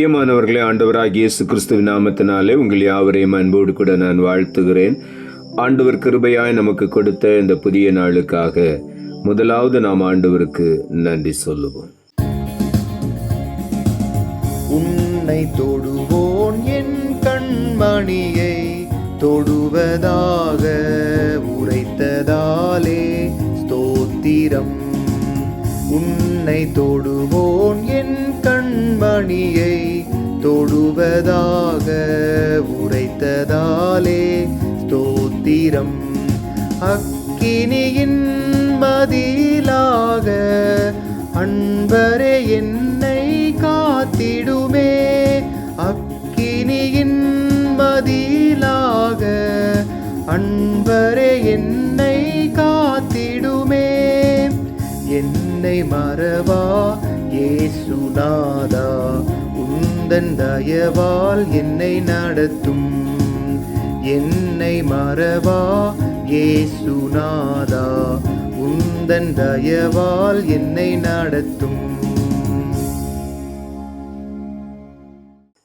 பிரியமானவர்களே, ஆண்டவராகிய இயேசு கிறிஸ்துவின் நாமத்தினாலே உங்கள் யாவரையும் அன்போடு கூட நான் வாழ்த்துகிறேன். ஆண்டவர் கிருபையாய் நமக்கு கொடுத்த இந்த புதிய நாளுக்காக முதலாவது நாம் ஆண்டவருக்கு நன்றி சொல்லுவோம். உன்னை தொடுவோன் என் கண்மணியை தொடுவதாக உரைத்ததாலே ஸ்தோத்திரம். உன்னை தொடுவோன் என் கண்மணியை தொடுவதாக உரைத்ததாலே ஸ்தோத்திரம். அக்கினியின் பதிலாக அன்பரே என்னை காத்திடுமே. அக்கினியின் பதிலாக அன்பரே என்னை காத்திடுமே. என்னை மறவா இயேசுநாதா, உந்தன் தயவால் என்னை நடத்தும். என்னை மறவா இயேசுநாதா, உந்தன் தயவால் என்னை நடத்தும்.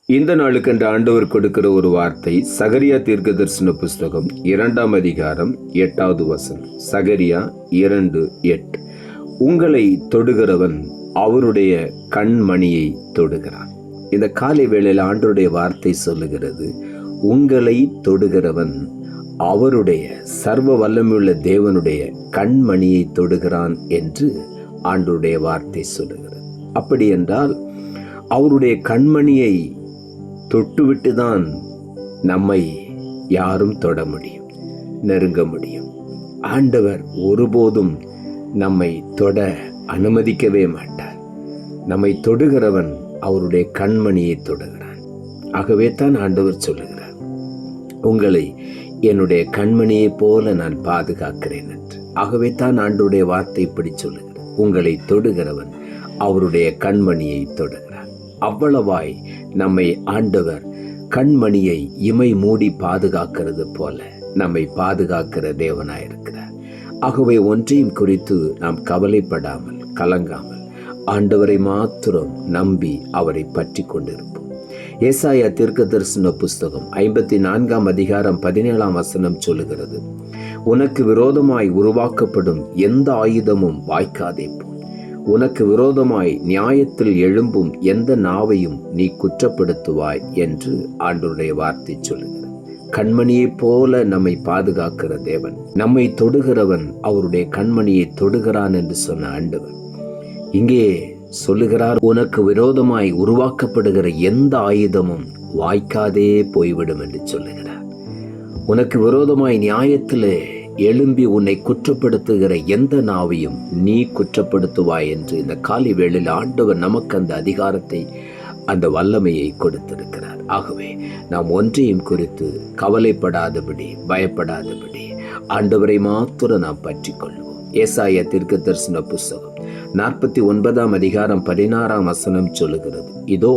இந்த நாளுக்கென்று ஆண்டவர் கொடுக்கிற ஒரு வார்த்தை சகரியா தீர்க்கதரிசன புஸ்தகம் 2ஆம் அதிகாரம் 8வது வசனம். சகரியா 2:8. உங்களை தொடுகிறவன் அவருடைய கண்மணியை தொடுகிறான். இந்த காலை வேளையில் ஆண்டவருடைய வார்த்தை சொல்லுகிறது, உங்களை தொடுகிறவன் அவருடைய சர்வ வல்லமையுள்ள தேவனுடைய கண்மணியை தொடுகிறான் என்று ஆண்டவருடைய வார்த்தை சொல்லுகிறது. அப்படி என்றால் அவருடைய கண்மணியை தொட்டுவிட்டு தான் நம்மை யாரும் தொட முடியும், நெருங்க முடியும். ஆண்டவர் ஒருபோதும் நம்மை தொட அனுமதிக்கவே மாட்டார். நம்மை தொடுகிறவன் அவருடைய கண்மணியை தொடுகிறான். ஆகவே தான் ஆண்டவர் சொல்லுகிறார், உங்களை என்னுடைய கண்மணியைப் போல நான் பாதுகாக்கிறேன் என்று. ஆகவே தான் ஆண்டவருடைய வார்த்தை இப்படி சொல்லுகிறார், உங்களை தொடுகிறவன் அவருடைய கண்மணியை தொடுகிறார். அவ்வளவாய் நம்மை ஆண்டவர் கண்மணியை இமை மூடி பாதுகாக்கிறது போல நம்மை பாதுகாக்கிற தேவனாயிருக்கிறார். ஆகவே ஒன்றையும் குறித்து நாம் கவலைப்படாமல் கலங்காமல் ஆண்டவரை மாத்திரம் நம்பி அவரை பற்றி கொண்டிருப்போம். ஏசாயா தீர்க்கதரிசன புஸ்தகம் 54ஆம் அதிகாரம் 17ஆம் வசனம் சொல்லுகிறது, உனக்கு விரோதமாய் உருவாக்கப்படும் எந்த ஆயுதமும் வாய்க்காதே போல், உனக்கு விரோதமாய் நியாயத்தில் எழும்பும் எந்த நாவையும் நீ குற்றப்படுத்துவாய் என்று ஆண்டவருடைய வார்த்தை சொல்லுகிறது. கண்மணியைப் போல நம்மை பாதுகாக்கிற தேவன், நம்மை தொடுகிறவன் அவருடைய கண்மணியை தொடுகிறான் என்று சொன்ன ஆண்டவர் இங்கே சொல்லுகிறார், உனக்கு விரோதமாய் உருவாக்கப்படுகிற எந்த ஆயுதமும் வாய்க்காதே போய்விடும் என்று சொல்லுகிறார். உனக்கு விரோதமாய் நியாயத்திலே எழும்பி உன்னை குற்றப்படுத்துகிற எந்த நாவையும் நீ குற்றப்படுத்துவாய் என்று இந்த காலை வேளையில் ஆண்டவர் நமக்கு அந்த அதிகாரத்தை, அந்த வல்லமையை கொடுத்திருக்கிறார். ஆகவே நாம் ஒன்றையும் குறித்து கவலைப்படாதபடி பயப்படாதபடி ஆண்டவரை மாத்திரம் நாம் பற்றி கொள்வோம். ஏசாயா தீர்க்கதரிசன புஸ்தகம் 49ஆம் அதிகாரம் 16ஆம் வசனம் சொல்லுகிறது, இதோ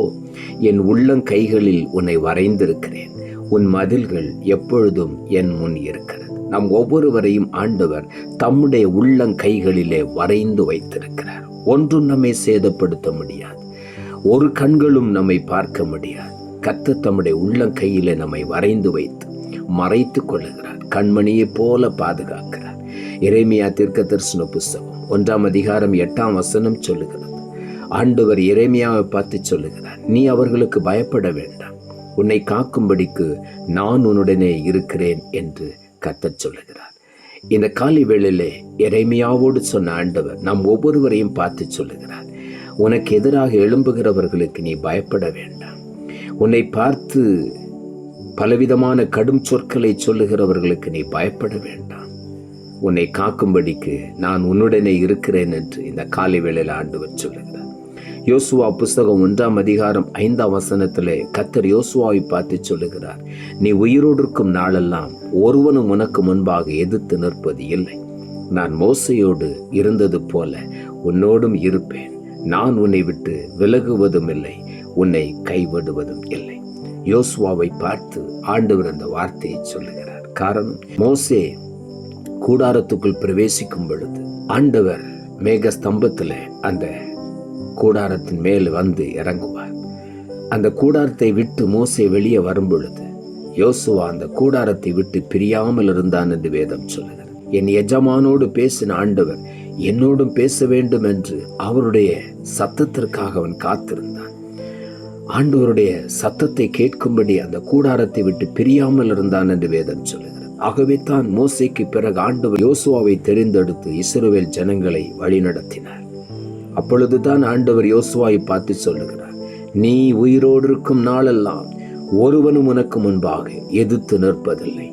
என் உள்ளங்கைகளில் உன்னை வரைந்திருக்கிறேன், உன் மதில்கள் எப்பொழுதும் என் முன் இருக்கிறது. நம் ஒவ்வொருவரையும் ஆண்டவர் தம்முடைய உள்ளங்கைகளிலே வரைந்து வைத்திருக்கிறார். ஒன்றும் நம்மை சேதப்படுத்த முடியாது, ஒரு கண்களும் நம்மை பார்க்க முடியாது. கர்த்தர் தம்முடைய உள்ளங்கையிலே நம்மை வரைந்து வைத்து மறைத்து கொள்ளுகிறார், கண்மணியைப் போல பாதுகாக்கிறார். எரேமியா தீர்க்கதரிசன புஸ்தகம் 1ஆம் அதிகாரம் 8ஆம் வசனம் சொல்லுகிறது, ஆண்டவர் எரேமியாவை பார்த்து சொல்லுகிறார், நீ அவர்களுக்கு பயப்பட வேண்டாம், உன்னை காக்கும்படிக்கு நான் உன்னுடனே இருக்கிறேன் என்று கர்த்தர் சொல்லுகிறார். இந்த காலை வேளையிலே எரேமியாவோடு சொன்ன ஆண்டவர் நம் ஒவ்வொருவரையும் பார்த்து சொல்லுகிறார், உனக்கு எதிராக எழும்புகிறவர்களுக்கு நீ பயப்பட வேண்டாம். உன்னை பார்த்து பலவிதமான கடும் சொற்களை சொல்லுகிறவர்களுக்கு நீ பயப்பட வேண்டாம். உன்னை காக்கும்படிக்கு நான் உன்னுடனே இருக்கிறேன் என்று இந்த காலை வேளையில் ஆண்டவர் சொல்லுகிறார். யோசுவா புஸ்தகம் 1ஆம் அதிகாரம் 5ஆம் வசனத்திலே கர்த்தர் யோசுவாவை பார்த்து சொல்லுகிறார், நீ உயிரோடு இருக்கும் நாளெல்லாம் ஒருவனும் உனக்கு முன்பாக எதிர்த்து நிற்பது இல்லை. நான் மோசையோடு இருந்தது போல உன்னோடும் இருப்பேன். நான் உன்னை விட்டு விலகுவதும் இல்லை, உன்னை கைவிடுவதும் இல்லை. யோசுவாவை பார்த்து ஆண்டவர் அந்த வார்த்தையை சொல்லுகிறார். காரணம், மோசே கூடாரத்துக்குள் பிரவேசிக்கும் பொழுது ஆண்டவர் மேக ஸ்தம்பத்தில் அந்த கூடாரத்தின் மேல் வந்து இறங்குவார். அந்த கூடாரத்தை விட்டு மோசே வெளியே வரும் பொழுது யோசுவா அந்த கூடாரத்தை விட்டு பிரியாமல் இருந்தான் என்று வேதம் சொல்லுகிறது. என் எஜமானோடு பேசின ஆண்டவர் என்னோடும் பேச வேண்டும் என்று அவருடைய சத்தத்திற்காக அவன் காத்திருந்தான். ஆண்டவருடைய சத்தத்தை கேட்கும்படி அந்த கூடாரத்தை விட்டு பிரியாமல் இருந்தான் என்று வேதம் சொல்லுகிறது. ஆகவே தான் மோசேக்கு பிறகு ஆண்டவர் யோசுவாவை தெரிந்தெடுத்து இஸ்ரவேல் ஜனங்களை வழிநடத்தினார். அப்பொழுதுதான் ஆண்டவர் யோசுவாவை பார்த்து சொல்லுகிறார், நீ உயிரோடு இருக்கும் நாளெல்லாம் ஒருவனும் உனக்கு முன்பாக எதிர்த்து நிற்பதில்லை.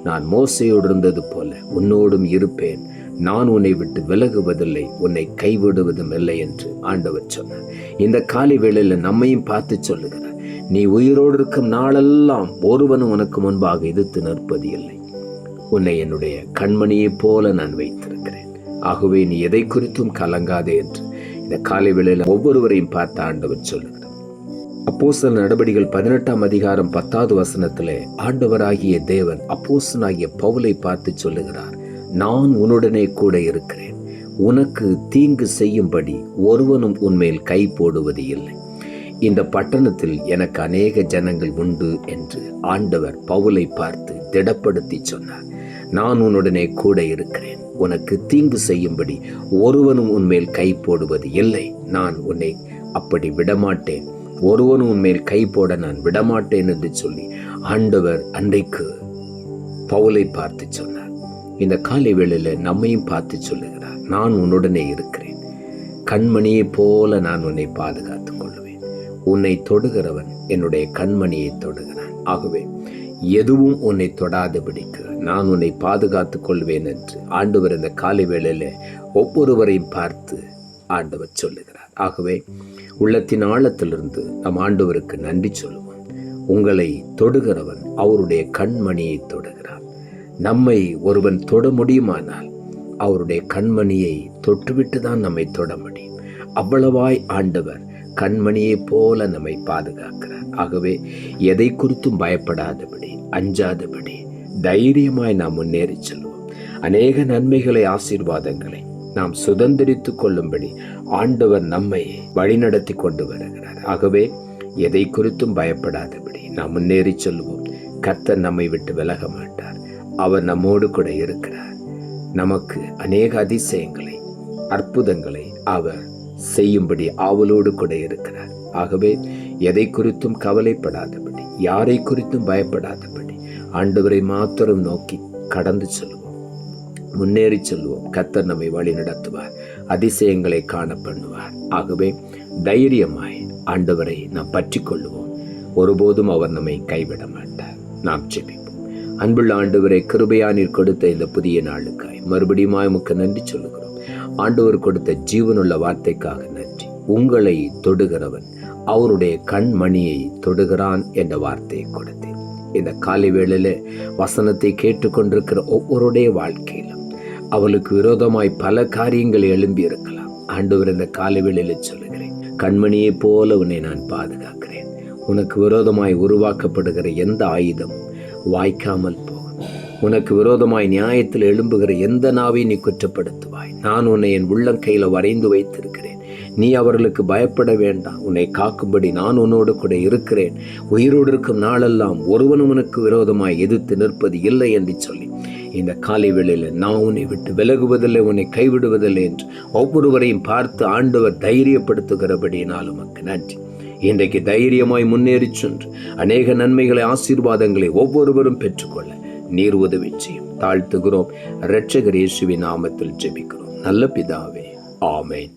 நான் மோசேயோடு இருந்தது போல உன்னோடும் இருப்பேன். நான் உன்னை விட்டு விலகுவதில்லை, உன்னை கைவிடுவதும் இல்லை என்று ஆண்டவர் சொன்னார். இந்த காலை வேளையில் நம்மையும் பார்த்து சொல்லுகிறார், நீ உயிரோடு இருக்கும் நாளெல்லாம் ஒருவனும் உனக்கு முன்பாக எதிர்த்து நிற்பது இல்லை. உன்னை என்னுடைய கண்மணியைப் போல நான் வைத்திருக்கிறேன். ஆகவே நீ எதை குறித்தும் கலங்காதே என்று இந்த காலை வேளையில் ஒவ்வொருவரையும் பார்த்து ஆண்டவர் சொல்லுகிறார். அப்போஸ்தலர் நடபடிகள் 18ஆம் அதிகாரம் 10வது வசனத்திலே ஆண்டவராகிய தேவன் அப்போஸ்தலனாகிய பவுலை பார்த்து சொல்லுகிறார், நான் உன்னுடனே கூட இருக்கிறேன், உனக்கு தீங்கு செய்யும்படி ஒருவனும் உன்மேல் கை போடுவது இல்லை. இந்த பட்டணத்தில் எனக்கு அநேக ஜனங்கள் உண்டு என்று ஆண்டவர் பவுலை பார்த்து திடப்படுத்தி சொன்னார். நான் உன்னுடனே கூட இருக்கிறேன், உனக்கு தீங்கு செய்யும்படி ஒருவனும் உன்மேல் கை போடுவது இல்லை. நான் உன்னை அப்படி விடமாட்டேன், ஒருவனும் உன்மேல் கை போட நான் விடமாட்டேன் என்று சொல்லி ஆண்டவர் அன்றைக்கு பவுலை பார்த்து சொன்னார். இந்த காலை வேளையில நம்மையும் பார்த்து சொல்லுகிறார், நான் உன்னுடனே இருக்கிறேன், கண்மணியை போல நான் உன்னை பாதுகாத்துக் கொள்வேன். உன்னை தொடுகிறவன் என்னுடைய கண்மணியை தொடுகிறான். ஆகவே எதுவும் உன்னை தொடாதபடிக்கு நான் உன்னை பாதுகாத்துக் கொள்வேன் என்று ஆண்டவர் இந்த காலை வேளையில ஒவ்வொருவரையும் பார்த்து ஆண்டவர் சொல்லுகிறார். ஆகவே உள்ளத்தின் ஆழத்திலிருந்து நம் ஆண்டவருக்கு நன்றி சொல்லுவோம். உங்களை தொடுகிறவன் அவருடைய கண்மணியை தொடுகிறான். நம்மை ஒருவன் தொட முடியுமானால் அவருடைய கண்மணியை தொட்டுவிட்டு தான் நம்மை தொட முடியும். அவ்வளவாய் ஆண்டவர் கண்மணியை போல நம்மை பாதுகாக்கிறார். ஆகவே எதை குறித்தும் பயப்படாதபடி, அஞ்சாதபடி தைரியமாய் நாம் முன்னேறி செல்வோம். அநேக நன்மைகளை, ஆசீர்வாதங்களை நாம் சுதந்திரித்துக் கொள்ளும்படி ஆண்டவர் நம்மை வழிநடத்தி கொண்டு வருகிறார். ஆகவே எதை குறித்தும் பயப்படாதபடி நாம் முன்னேறி செல்வோம். கர்த்தர் நம்மை விட்டு விலக மாட்டார். அவர் நம்மோடு கூட இருக்கிறார். நமக்கு அநேக அதிசயங்களை, அற்புதங்களை அவர் செய்யும்படி ஆவலோடு கூட இருக்கிறார். ஆகவே எதை குறித்தும் கவலைப்படாதபடி, யாரை குறித்தும் பயப்படாதபடி ஆண்டவரை மாத்திரம் நோக்கி கடந்து செல்வோம், முன்னேறி செல்வோம். கர்த்தர் நம்மை வழி நடத்துவார், அதிசயங்களை காண பண்ணுவார். ஆகவே தைரியமாய் ஆண்டவரை நாம் பற்றி கொள்ளுவோம். ஒருபோதும் அவர் நம்மை கைவிட மாட்டார். நாம் ஜெபிப்போம். அன்புள்ள ஆண்டவரை, கிருபையா நீர் கொடுத்த இந்த புதிய நாளுக்காய் மறுபடியும் உமக்கு நன்றி சொல்லுகிறோம். ஆண்டவர் கொடுத்த ஜீவனுள்ள வார்த்தைக்காக நன்றி. உங்களை தொடுகிறவன் அவருடைய கண்மணியை தொடுகிறான் என்ற வார்த்தையை கொடுத்தேன். இந்த காலை வேளையில வசனத்தை கேட்டுக்கொண்டிருக்கிற ஒவ்வொருடைய வாழ்க்கையிலும் அவளுக்கு விரோதமாய் பல காரியங்கள் எழும்பி இருக்கலாம். ஆண்டவர் இந்த காலை வேளையில சொல்லுகிறேன், கண்மணியை போல உன்னை நான் பாதுகாக்கிறேன். உனக்கு விரோதமாய் உருவாக்கப்படுகிற எந்த ஆயுதமும் வாய்க்காமல் போகும். உனக்கு விரோதமாய் நியாயத்தில் எழும்புகிற எந்த நாவை நீ குற்றப்படுத்துவாய். நான் உன்னை என் உள்ளங்கையில வரைந்து வைத்திருக்கிறேன். நீ அவர்களுக்கு பயப்பட வேண்டாம். உன்னை காக்கும்படி நான் உன்னோடு கூட இருக்கிறேன். உயிரோடு இருக்கும் நாளெல்லாம் ஒருவனும் உனக்கு விரோதமாய் எதிர்த்து நிற்பது இல்லை என்று சொல்லி இந்த காலை வேளையில நான் உன்னை விட்டு விலகுவதில்லை, உன்னை கைவிடுவதில்லை என்று ஒவ்வொருவரையும் பார்த்து ஆண்டவர் தைரியப்படுத்துகிறபடியினால் உமக்கு நன்றி. இன்றைக்கு தைரியமாய் முன்னேறி சென்று அநேக நன்மைகளை, ஆசீர்வாதங்களை ஒவ்வொருவரும் பெற்றுக்கொள்ள நீர் உதவி செய்யும். தாழ்த்துகிறோம். இரட்சகர் இயேசுவின் நாமத்தில் ஜெபிக்கிறோம் நல்ல பிதாவே, ஆமென்.